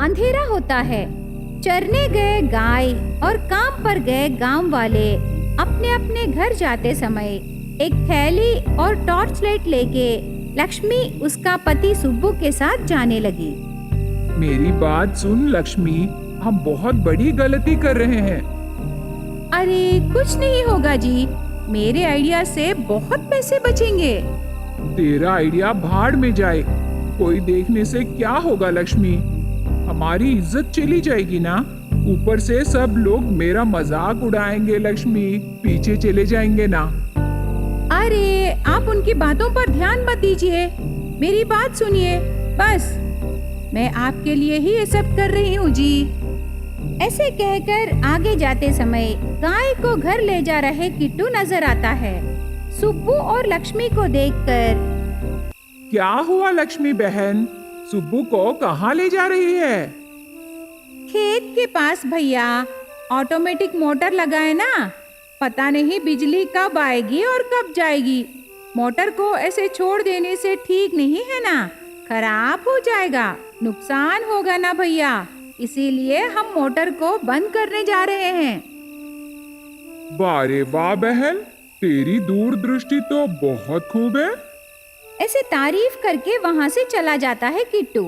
अंधेरा होता है। चरने गए गाय और काम पर गए गांव वाले अपने अपने घर जाते समय एक थैली और टॉर्च लाइट लेके लक्ष्मी उसका पति सुब्बू के साथ जाने लगी। मेरी बात सुन लक्ष्मी, हम बहुत बड़ी गलती कर रहे हैं। अरे कुछ नहीं होगा जी, मेरे आइडिया से बहुत पैसे बचेंगे। तेरा आइडिया भाड़ में जाए, कोई देखने से क्या होगा लक्ष्मी, हमारी इज्जत चली जाएगी ना। ऊपर से सब लोग मेरा मजाक उड़ाएंगे लक्ष्मी, पीछे चले जाएंगे ना। अरे आप उनकी बातों पर ध्यान मत दीजिए, मेरी बात सुनिए बस। मैं आपके लिए ही ये सब कर रही हूँ जी। ऐसे कहकर आगे जाते समय गाय को घर ले जा रहे किट्टू नजर आता है। सुब्बू और लक्ष्मी को देखकर, क्या हुआ लक्ष्मी बहन, सुब्बू को कहाँ ले जा रही है? खेत के पास भैया, ऑटोमेटिक मोटर लगा है ना, पता नहीं बिजली कब आएगी और कब जाएगी। मोटर को ऐसे छोड़ देने से ठीक नहीं है ना, खराब हो जाएगा, नुकसान होगा ना भैया, इसीलिए हम मोटर को बंद करने जा रहे हैं। वाह रे वाह बहन, तेरी दूरदृष्टि तो बहुत खूब है। ऐसे तारीफ करके वहाँ से चला जाता है किट्टू।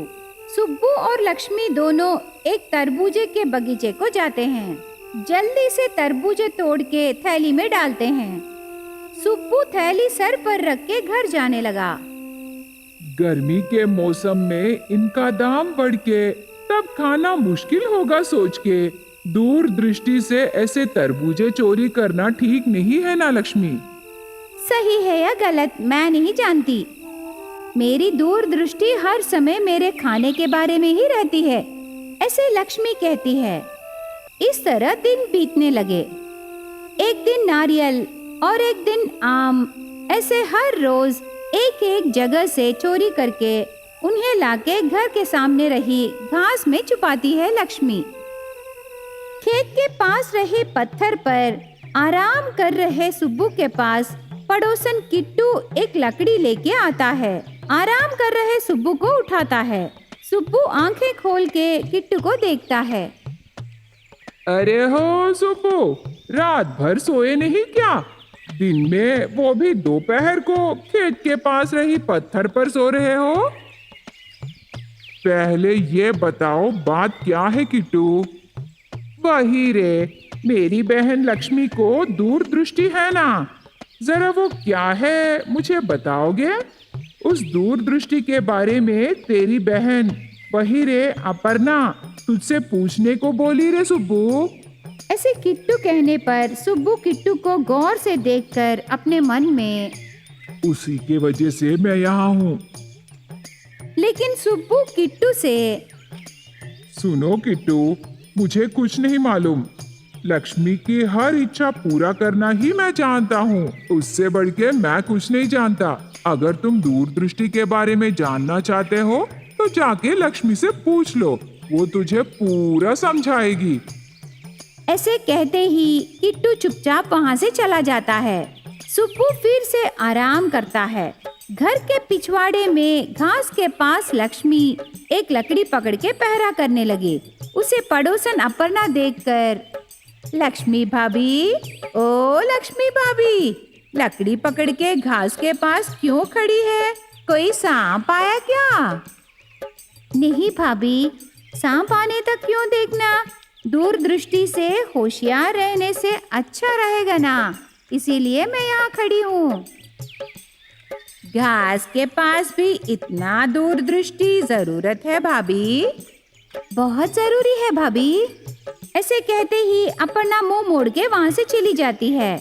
सुब्बू और लक्ष्मी दोनों एक तरबूजे के बगीचे को जाते हैं। जल्दी से तरबूजे तोड़ के थैली में डालते हैं। सुब्बू थैली सर पर रख के घर जाने लगा। गर्मी के मौसम में इनका दाम बढ़ के तब खाना मुश्किल होगा सोच के दूरदृष्टि से ऐसे तरबूजे चोरी करना ठीक नहीं है ना लक्ष्मी। सही है या गलत मैं नहीं जानती, मेरी दूरदृष्टि हर समय मेरे खाने के बारे में ही रहती है, ऐसे लक्ष्मी कहती है। इस तरह दिन बीतने लगे। एक दिन नारियल और एक दिन आम, ऐसे हर रोज एक एक जगह से चोरी करके उन्हें लाके घर के सामने रही घास में छुपाती है लक्ष्मी। खेत के पास रहे पत्थर पर आराम कर रहे सुब्बू के पास पड़ोसन किट्टू एक लकड़ी लेके आता है। आराम कर रहे सुब्बू को उठाता है। सुब्बू आंखें खोल के किट्टू को देखता है। अरे हो सुब्बू, रात भर सोए नहीं क्या? दिन में वो भी दोपहर को खेत के पास रही पत्थर पर सो रहे हो? पहले ये बताओ बात क्या है किट्टू? वही रे, मेरी बहन लक्ष्मी को दूरदृष्टि है ना, जरा वो क्या है मुझे बताओगे? उस दूरदृष्टि के बारे में तेरी बहन वही रे अपर्णा तुझसे पूछने को बोली रे सुब्बू। ऐसे किट्टू कहने पर सुब्बू किट्टू को गौर से देखकर अपने मन में, उसी के वजह से मैं यहाँ हूँ। लेकिन सुब्बू किट्टू से, सुनो किट्टू, मुझे कुछ नहीं मालूम, लक्ष्मी की हर इच्छा पूरा करना ही मैं जानता हूँ, उससे बढ़ के मैं कुछ नहीं जानता। अगर तुम दूरदृष्टि के बारे में जानना चाहते हो तो जाके लक्ष्मी से पूछ लो, वो तुझे पूरा समझाएगी। ऐसे कहते ही किट्टू चुपचाप वहाँ से चला जाता है। सुब्बू फिर से आराम करता है। घर के पिछवाड़े में घास के पास लक्ष्मी एक लकड़ी पकड़ के पहरा करने लगे। उसे पड़ोसन अपर्णा देखकर, लक्ष्मी भाभी, ओ लक्ष्मी भाभी, लकड़ी पकड़ के घास के पास क्यों खड़ी है? कोई सांप आया क्या? नहीं भाभी, सांप आने तक क्यों देखना, दूरदृष्टि से होशियार रहने से अच्छा रहेगा ना, इसीलिए मैं यहाँ खड़ी हूँ। घास के पास भी इतना दूरदृष्टि जरूरत है भाभी? बहुत जरूरी है भाभी। ऐसे कहते ही अपर्णा मुंह मोड़ के वहाँ से चली जाती है।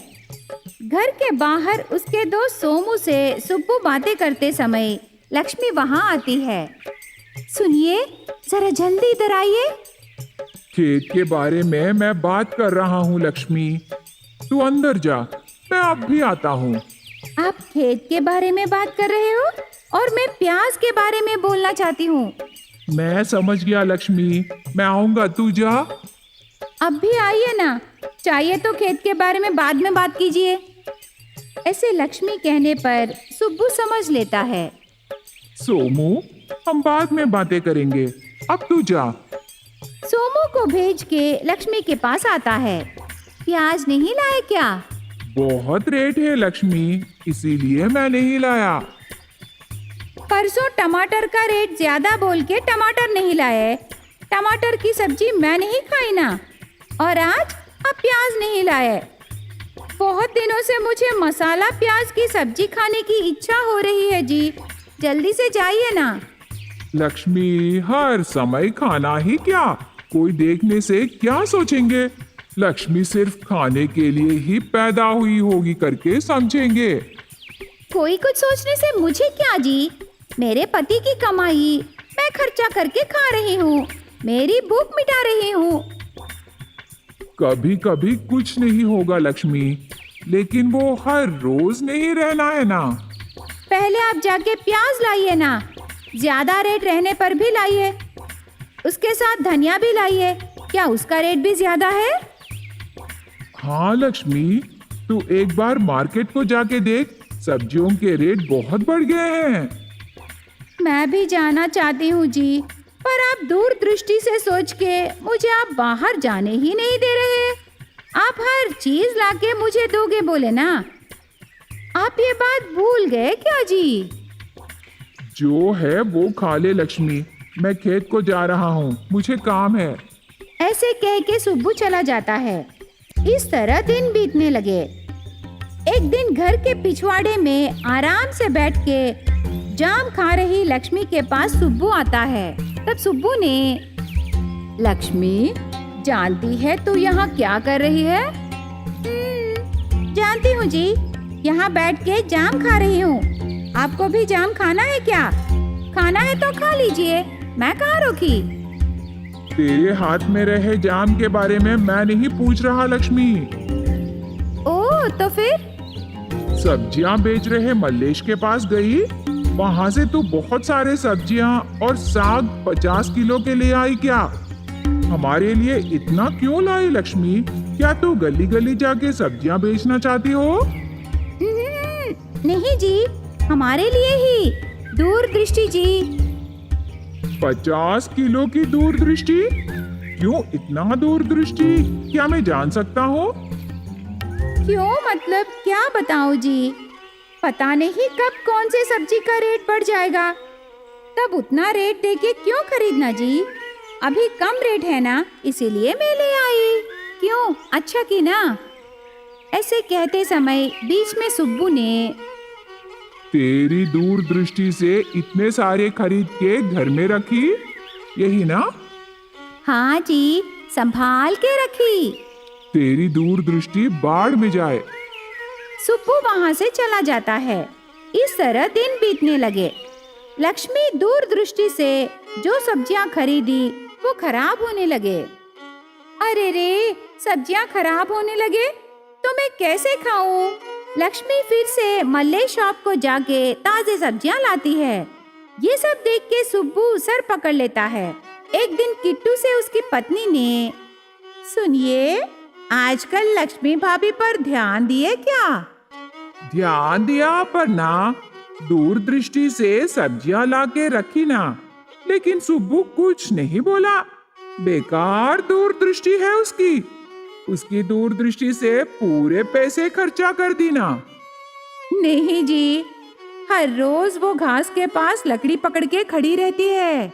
घर के बाहर उसके दोस्त सोमू से सुब्बू बातें करते समय लक्ष्मी वहाँ आती है। सुनिए, जरा जल्दी इधर आइए। खेत के बारे में मैं बात कर रहा हूँ लक्ष्मी, तू अंदर जा, मैं अब भी आता हूँ। आप खेत के बारे में बात कर रहे हो और मैं प्याज के बारे में बोलना चाहती हूँ। मैं समझ गया लक्ष्मी, मैं आऊंगा, तू जा। अब भी आइए ना, चाहिए तो खेत के बारे में बाद में बात कीजिए। ऐसे लक्ष्मी कहने पर सुब्बू समझ लेता है। सोमू, हम बाद में बातें करेंगे, अब तू जा। सोमू को भेज के लक्ष्मी के पास आता है। प्याज नहीं लाए क्या? बहुत रेट है लक्ष्मी, इसीलिए मैं नहीं लाया। परसों टमाटर का रेट ज्यादा बोल के टमाटर नहीं लाए। टमाटर की सब्जी मैं नहीं खाई ना, और आज आप प्याज नहीं लाए। बहुत दिनों से मुझे मसाला प्याज की सब्जी खाने की इच्छा हो रही है जी, जल्दी से जाइए ना। लक्ष्मी, हर समय खाना ही क्या, कोई देखने से क्या सोचेंगे। लक्ष्मी सिर्फ खाने के लिए ही पैदा हुई होगी करके समझेंगे। कोई कुछ सोचने से मुझे क्या जी, मेरे पति की कमाई मैं खर्चा करके खा रही हूँ, मेरी भूख मिटा रही हूँ। कभी कभी कुछ नहीं होगा लक्ष्मी, लेकिन वो हर रोज नहीं रहना है ना। पहले आप जाके प्याज लाइए ना, ज्यादा रेट रहने पर भी लाइए। उसके साथ धनिया भी लाइए, क्या उसका रेट भी ज्यादा है? हाँ लक्ष्मी, तू एक बार मार्केट को जाके देख, सब्जियों के रेट बहुत बढ़ गए हैं। मैं भी जाना चाहती हूँ जी, पर आप दूरदृष्टि से सोच के मुझे आप बाहर जाने ही नहीं दे रहे। आप हर चीज लाके मुझे दोगे बोले ना। आप ये बात भूल गए क्या जी? जो है वो खा ले लक्ष्मी, मैं खेत को जा रहा हूँ, मुझे काम है। ऐसे कह के सुब्बू चला जाता है। इस तरह दिन बीतने लगे। एक दिन घर के पिछवाड़े में आराम से बैठ के जाम खा रही लक्ष्मी के पास सुब्बू आता है। तब सुब्बू ने, लक्ष्मी जानती है तू यहाँ क्या कर रही है? जानती हूँ जी, यहाँ बैठ के जाम खा रही हूँ। आपको भी जाम खाना है क्या? खाना है तो खा लीजिए, मैं कहाँ रोकी। तेरे हाथ में रहे जाम के बारे में मैं नहीं पूछ रहा लक्ष्मी। ओह, तो फिर? सब्जियां बेच रहे मल्लेश के पास गई, वहाँ से तू बहुत सारे सब्जियां और साग 50 किलो के ले आई क्या? हमारे लिए इतना क्यों लाई लक्ष्मी? क्या तू गली गली जाके सब्जियां बेचना चाहती हो? नहीं जी, हमारे लिए ही, दूरदृष्टि जी। 50 किलो की दूरदृष्टि? क्यों इतना दूरदृष्टि, क्या मैं जान सकता हूँ? क्यों मतलब क्या बताऊं जी, पता नहीं कब कौन से सब्जी का रेट बढ़ जाएगा, तब उतना रेट देके क्यों खरीदना जी। अभी कम रेट है ना, इसीलिए मैं ले आई। क्यों, अच्छा की ना। ऐसे कहते समय बीच में सुब्बू ने, तेरी दूरदृष्टि से इतने सारे खरीद के घर में रखी, यही ना? हाँ जी, संभाल के रखी। तेरी दूरदृष्टि बाढ़ में जाए। सुब्बू वहाँ से चला जाता है। इस तरह दिन बीतने लगे। लक्ष्मी दूरदृष्टि से जो सब्जियां खरीदी वो खराब होने लगे। अरे रे, सब्जियां खराब होने लगे तो मैं कैसे खाऊं? लक्ष्मी फिर से मल्ले शॉप को जाके ताजे सब्जियां लाती है। ये सब देख के सुब्बू सर पकड़ लेता है। एक दिन किट्टू से उसकी पत्नी ने, सुनिए, आजकल लक्ष्मी भाभी पर ध्यान दिए क्या? ध्यान दिया पर ना, दूरदृष्टि से सब्जियां लाके रखी ना, लेकिन सुब्बू कुछ नहीं बोला। बेकार दूरदृष्टि है उसकी। उसकी दूरदृष्टि से पूरे पैसे खर्चा कर दी ना। नहीं जी, हर रोज वो घास के पास लकड़ी पकड़ के खड़ी रहती है।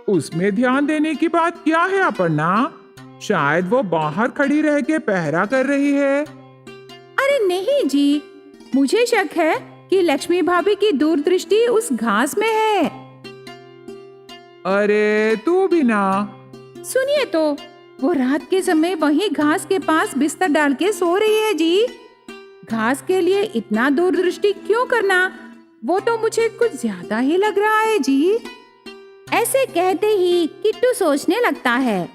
उसमें ध्यान देने की बात क्या है अपर्णा? शायद वो बाहर खड़ी रह के पहरा कर रही है। अरे नहीं जी, मुझे शक है कि लक्ष्मी भाभी की दूरदृष्टि उस घास में है। अरे तू भी ना। सुनिए तो, वो रात के समय वही घास के पास बिस्तर डाल के सो रही है जी। घास के लिए इतना दूरदृष्टि क्यों करना? वो तो मुझे कुछ ज्यादा ही लग रहा है जी। ऐसे कहते ही किट्टू सोचने लगता है।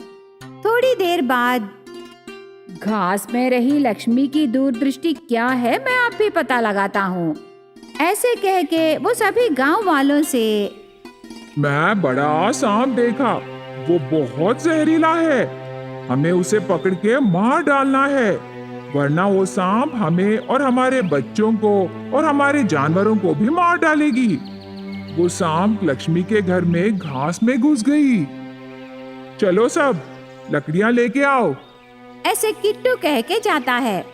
थोड़ी देर बाद, घास में रही लक्ष्मी की दूरदृष्टि क्या है मैं आप भी पता लगाता हूँ। ऐसे कह के वो सभी गांव वालों से, मैं बड़ा सांप देखा, वो बहुत जहरीला है, हमें उसे पकड़ के मार डालना है, वरना वो सांप हमें और हमारे बच्चों को और हमारे जानवरों को भी मार डालेगी। वो सांप लक्ष्मी के घर में घास में घुस गई। चलो सब, लकड़ियां लेके आओ। ऐसे किट्टू कह के जाता है।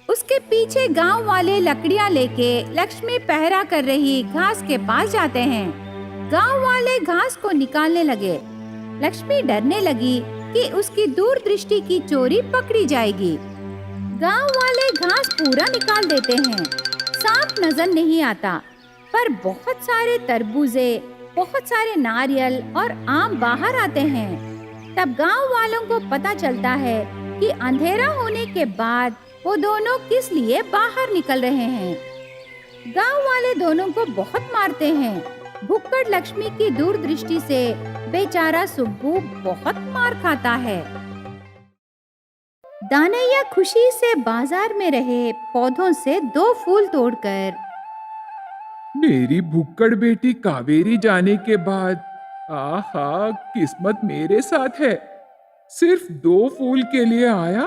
उसके पीछे गांव वाले लकड़ियां लेके लक्ष्मी पहरा कर रही घास के पास जाते हैं। गांव वाले घास को निकालने लगे। लक्ष्मी डरने लगी कि उसकी दूरदृष्टि की चोरी पकड़ी जाएगी। गांव वाले घास पूरा निकाल देते हैं। सांप नजर नहीं आता, पर बहुत सारे तरबूजे, बहुत सारे नारियल और आम बाहर आते हैं। तब गांव वालों को पता चलता है कि अंधेरा होने के बाद वो दोनों किस लिए बाहर निकल रहे हैं। गांव वाले दोनों को बहुत मारते हैं। भुक्कड़ लक्ष्मी की दूरदृष्टि से बेचारा सुब्बू बहुत मार खाता है। दानैया खुशी से बाजार में रहे पौधों से 2 फूल तोड़कर मेरी भुक्कड़ बेटी कावेरी जाने के बाद आहा, किस्मत मेरे साथ है। सिर्फ 2 फूल के लिए आया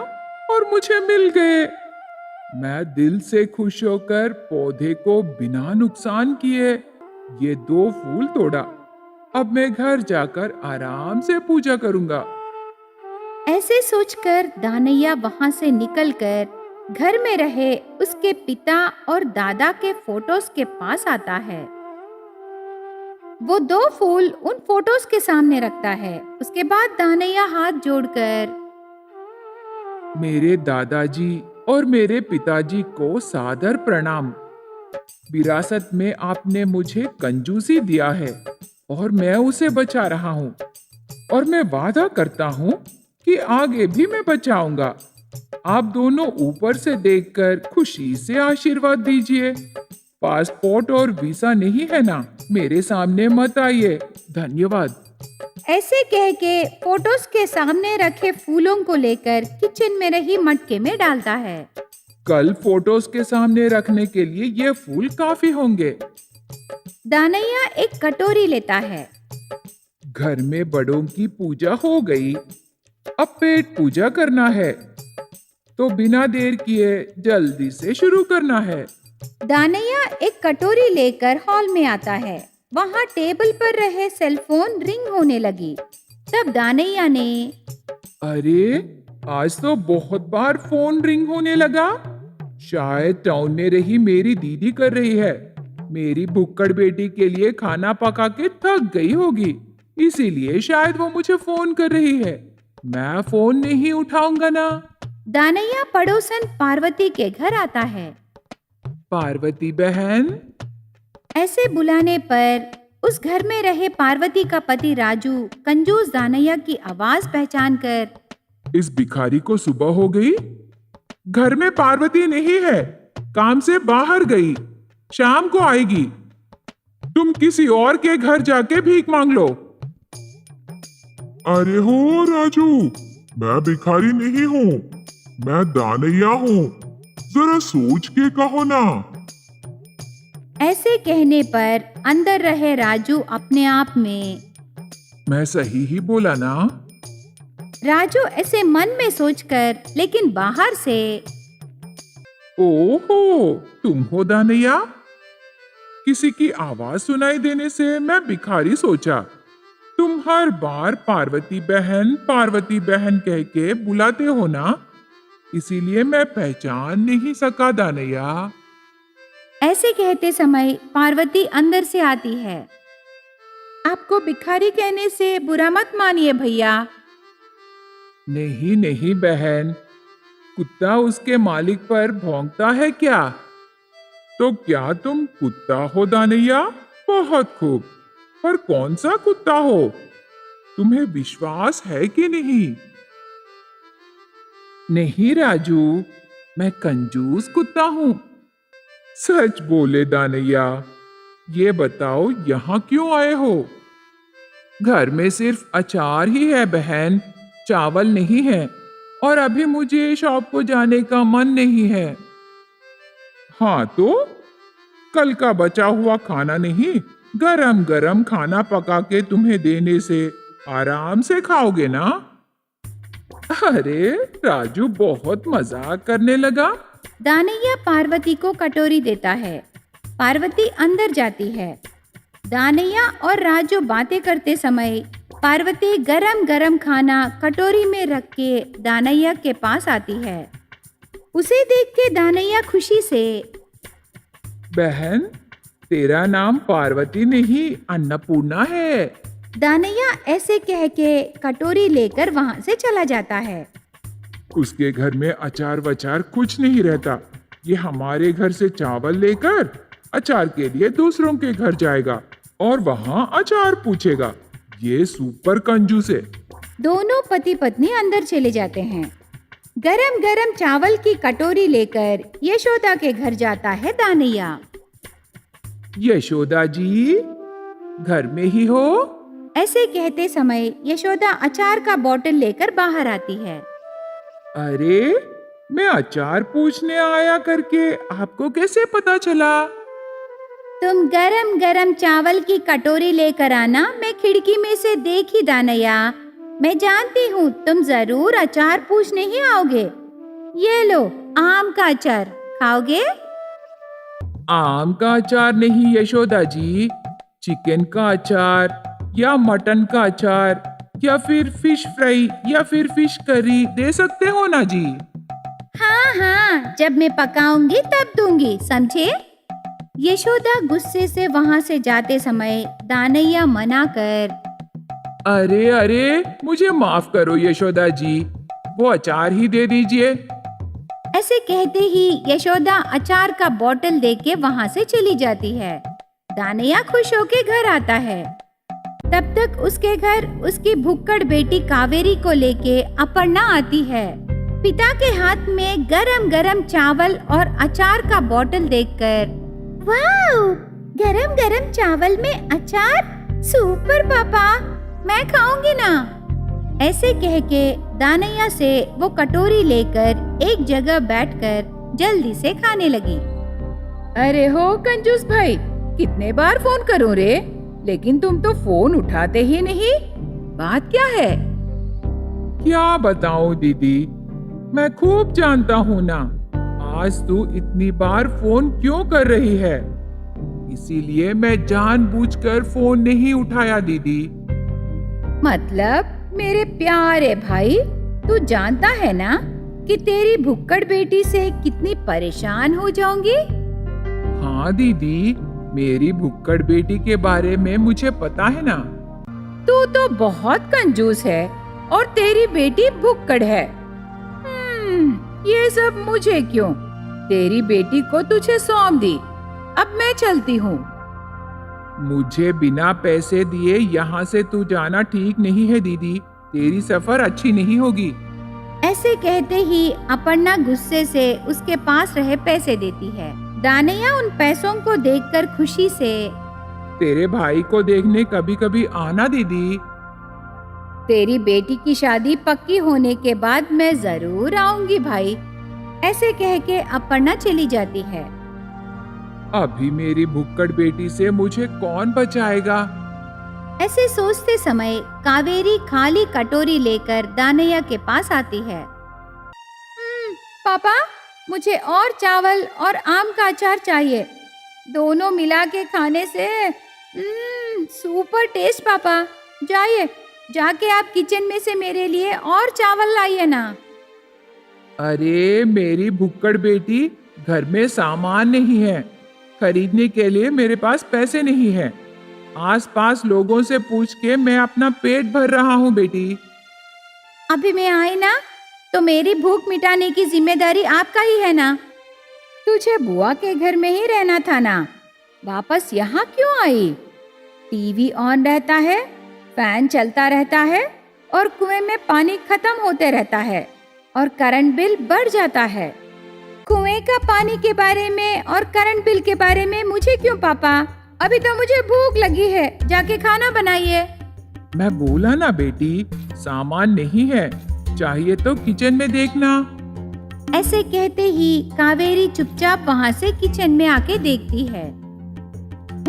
और मुझे मिल गए। मैं दिल से खुश होकर पौधे को बिना नुकसान किए ये 2 फूल तोड़ा। अब मैं घर जाकर आराम से पूजा करूंगा। ऐसे सोचकर दानैया वहां से निकलकर घर में रहे उसके पिता और दादा के फोटोज के पास आता है। वो 2 फूल उन फोटोज के सामने रखता है। उसके बाद दानैया हाथ जोड़कर मेरे दादाजी और मेरे पिताजी को सादर प्रणाम। विरासत में आपने मुझे कंजूसी दिया है और मैं उसे बचा रहा हूँ, और मैं वादा करता हूँ कि आगे भी मैं बचाऊंगा। आप दोनों ऊपर से देखकर खुशी से आशीर्वाद दीजिए। पासपोर्ट और वीजा नहीं है ना, मेरे सामने मत आइए। धन्यवाद। ऐसे कह के फोटोज के सामने रखे फूलों को लेकर किचन में रही मटके में डालता है। कल फोटोज के सामने रखने के लिए ये फूल काफी होंगे। दानैया एक कटोरी लेता है। घर में बड़ों की पूजा हो गई, अब पेट पूजा करना है, तो बिना देर किए जल्दी से शुरू करना है। दानैया एक कटोरी लेकर हॉल में आता है। वहाँ टेबल पर रहे सेलफोन रिंग होने लगी। तब दानैया ने अरे, आज तो बहुत बार फोन रिंग होने लगा। शायद टाउन में रही मेरी दीदी कर रही है। मेरी भुक्कड़ बेटी के लिए खाना पका के थक गई होगी, इसीलिए शायद वो मुझे फोन कर रही है। मैं फोन नहीं उठाऊंगा ना। दानैया पड़ोसन पार्वती के घर आता है। पार्वती बहन। ऐसे बुलाने पर उस घर में रहे पार्वती का पति राजू कंजूस दानैया की आवाज पहचान कर इस भिखारी को सुबह हो गई। घर में पार्वती नहीं है, काम से बाहर गई, शाम को आएगी। तुम किसी और के घर जाके भीख मांग लो। अरे हो राजू, मैं भिखारी नहीं हूँ, मैं दानैया हूँ। जरा सोच के कहो ना। ऐसे कहने पर अंदर रहे राजू अपने आप में मैं सही ही बोला ना। राजू ऐसे मन में सोचकर, लेकिन बाहर से ओहो, तुम हो दानैया। किसी की आवाज सुनाई देने से मैं भिखारी सोचा। तुम हर बार पार्वती बहन कह के बुलाते हो ना, इसीलिए मैं पहचान नहीं सका दानैया। ऐसे कहते समय पार्वती अंदर से आती है। आपको भिखारी कहने से बुरा मत मानिए भैया। नहीं नहीं बहन, कुत्ता उसके मालिक पर भौंकता है क्या? तो क्या तुम कुत्ता हो दानैया? बहुत खूब, पर कौन सा कुत्ता हो? तुम्हें विश्वास है कि नहीं? नहीं राजू, मैं कंजूस कुत्ता हूं। सच बोले दानैया, ये बताओ यहाँ क्यों आए हो? घर में सिर्फ अचार ही है बहन, चावल नहीं है, और अभी मुझे शॉप को जाने का मन नहीं है। हाँ तो कल का बचा हुआ खाना नहीं, गरम गरम खाना पका के तुम्हें देने से आराम से खाओगे ना? अरे राजू बहुत मजाक करने लगा। दानैया पार्वती को कटोरी देता है। पार्वती अंदर जाती है। दानैया और राजू बातें करते समय पार्वती गरम गरम खाना कटोरी में रख के दानैया के पास आती है। उसे देख के दानैया खुशी से, बहन, तेरा नाम पार्वती नहीं अन्नपूर्णा है। दानैया ऐसे कह के कटोरी लेकर वहां से चला जाता है। उसके घर में अचार वचार कुछ नहीं रहता। ये हमारे घर से चावल लेकर अचार के लिए दूसरों के घर जाएगा और वहां अचार पूछेगा। ये सुपर कंजूस है। दोनों पति पत्नी अंदर चले जाते हैं। गरम गरम चावल की कटोरी लेकर यशोदा के घर जाता है दानैया। यशोदा जी, घर में ही हो? ऐसे कहते समय यशोदा अचार का बोतल लेकर बाहर आती है। अरे, मैं अचार पूछने आया करके आपको कैसे पता चला? तुम गरम गरम चावल की कटोरी लेकर आना, मैं खिड़की में से देखी दानैया। मैं जानती हूँ तुम जरूर अचार पूछने ही आओगे। ये लो आम का अचार, खाओगे? आम का अचार नहीं यशोदा जी, चिकन का अचार या मटन का अचार या फिर फिश फ्राई या फिर फिश करी दे सकते हो ना जी? हाँ हाँ, जब मैं पकाऊंगी तब दूंगी, समझे? यशोदा गुस्से से वहां से जाते समय दानैया मना कर, अरे अरे, मुझे माफ करो यशोदा जी, वो अचार ही दे दीजिए। ऐसे कहते ही यशोदा अचार का बोतल देके वहां से चली जाती है। दानैया खुश होके घर आता है। तब तक उसके घर उसकी भुक्कड़ बेटी कावेरी को लेके अपर्णा आती है। पिता के हाथ में गरम गरम चावल और अचार का बोतल देखकर, वाओ, गरम गरम चावल में अचार, सुपर पापा, मैं खाऊंगी ना। ऐसे कह के दानैया से वो कटोरी लेकर एक जगह बैठकर जल्दी से खाने लगी। अरे हो कंजूस भाई, कितने बार फोन करूं रे, लेकिन तुम तो फोन उठाते ही नहीं। बात क्या है? क्या बताऊं दीदी, मैं खूब जानता हूँ ना आज तू इतनी बार फोन क्यों कर रही है, इसीलिए मैं जानबूझकर फोन नहीं उठाया दीदी। मतलब मेरे प्यारे भाई, तू जानता है ना कि तेरी भुक्कड़ बेटी से कितनी परेशान हो जाऊंगी। हाँ दीदी, मेरी भुक्कड़ बेटी के बारे में मुझे पता है ना। तू तो बहुत कंजूस है और तेरी बेटी भुक्कड़ है। ये सब मुझे क्यों? तेरी बेटी को तुझे सौंप दी, अब मैं चलती हूँ। मुझे बिना पैसे दिए यहाँ से तू जाना ठीक नहीं है दीदी, तेरी सफर अच्छी नहीं होगी। ऐसे कहते ही अपर्णा गुस्से से उसके पास रहे पैसे देती है। दानैया उन पैसों को देखकर खुशी से, तेरे भाई को देखने कभी कभी आना दीदी। तेरी बेटी की शादी पक्की होने के बाद मैं जरूर आऊंगी भाई। ऐसे कह के अपर्णा चली जाती है। अभी मेरी भुक्कड़ बेटी से मुझे कौन बचाएगा? ऐसे सोचते समय कावेरी खाली कटोरी लेकर दानैया के पास आती है। पापा, मुझे और चावल और आम का अचार चाहिए। दोनों मिला के खाने से सुपर टेस्ट पापा। जाके आप किचन में से मेरे लिए और चावल लाइए ना। अरे मेरी भुक्कड़ बेटी, घर में सामान नहीं है, खरीदने के लिए मेरे पास पैसे नहीं है। आसपास लोगों से पूछ के मैं अपना पेट भर रहा हूँ बेटी। अभी मैं आई ना, तो मेरी भूख मिटाने की जिम्मेदारी आपका ही है ना। तुझे बुआ के घर में ही रहना था ना, वापस यहाँ क्यों आई? टीवी ऑन रहता है, फैन चलता रहता है और कुएं में पानी खत्म होते रहता है और करंट बिल बढ़ जाता है। कुएं का पानी के बारे में और करंट बिल के बारे में मुझे क्यों पापा? अभी तो मुझे भूख लगी है, जाके खाना बनाइए। मैं बोला ना बेटी, सामान नहीं है, चाहिए तो किचन में देखना। ऐसे कहते ही कावेरी चुपचाप वहाँ से किचन में आके देखती है।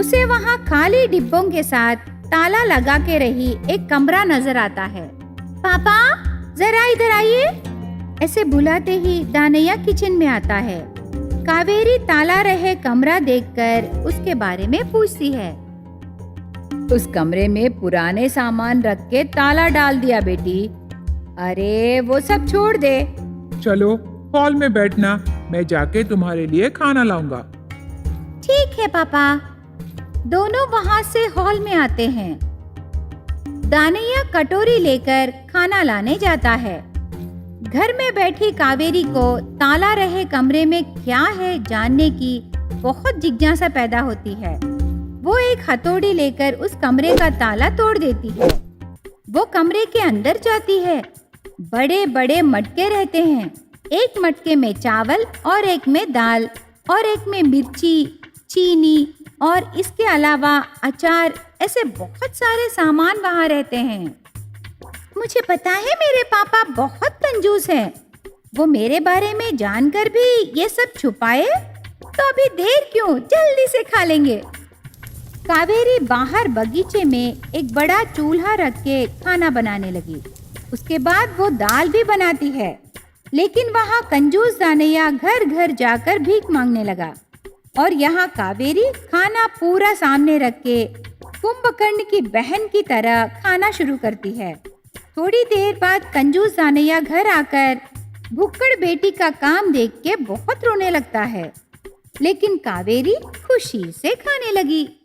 उसे वहाँ खाली डिब्बों के साथ ताला लगा के रही एक कमरा नजर आता है। पापा, जरा इधर आइए। ऐसे बुलाते ही दानैया किचन में आता है। कावेरी ताला रहे कमरा देखकर उसके बारे में पूछती है। उस कमरे में पुराने सामान रख के ताला डाल दिया बेटी। अरे वो सब छोड़ दे। चलो हॉल में बैठना, मैं जाके तुम्हारे लिए खाना लाऊंगा। ठीक है पापा। दोनों वहां से हॉल में आते हैं। दानैया कटोरी लेकर खाना लाने जाता है। घर में बैठी कावेरी को ताला रहे कमरे में क्या है जानने की बहुत जिज्ञासा पैदा होती है। वो एक हथौड़ी लेकर उस कमरे का ताला तोड़ देती है। वो कमरे के अंदर जाती है। बड़े बड़े मटके रहते हैं। एक मटके में चावल और एक में दाल और एक में मिर्ची, चीनी और इसके अलावा अचार, ऐसे बहुत सारे सामान वहाँ रहते हैं। मुझे पता है मेरे पापा बहुत कंजूस हैं। वो मेरे बारे में जानकर भी ये सब छुपाए, तो अभी देर क्यों, जल्दी से खा लेंगे। कावेरी बाहर बगीचे में एक बड़ा चूल्हा रख के खाना बनाने लगी। उसके बाद वो दाल भी बनाती है। लेकिन वहाँ कंजूस दानैया घर घर जाकर भीख मांगने लगा और यहाँ कावेरी खाना पूरा सामने रख के कुंभकर्ण की बहन की तरह खाना शुरू करती है। थोड़ी देर बाद कंजूस दानैया घर आकर भुक्कड़ बेटी का काम देख के बहुत रोने लगता है। लेकिन कावेरी खुशी से खाने लगी।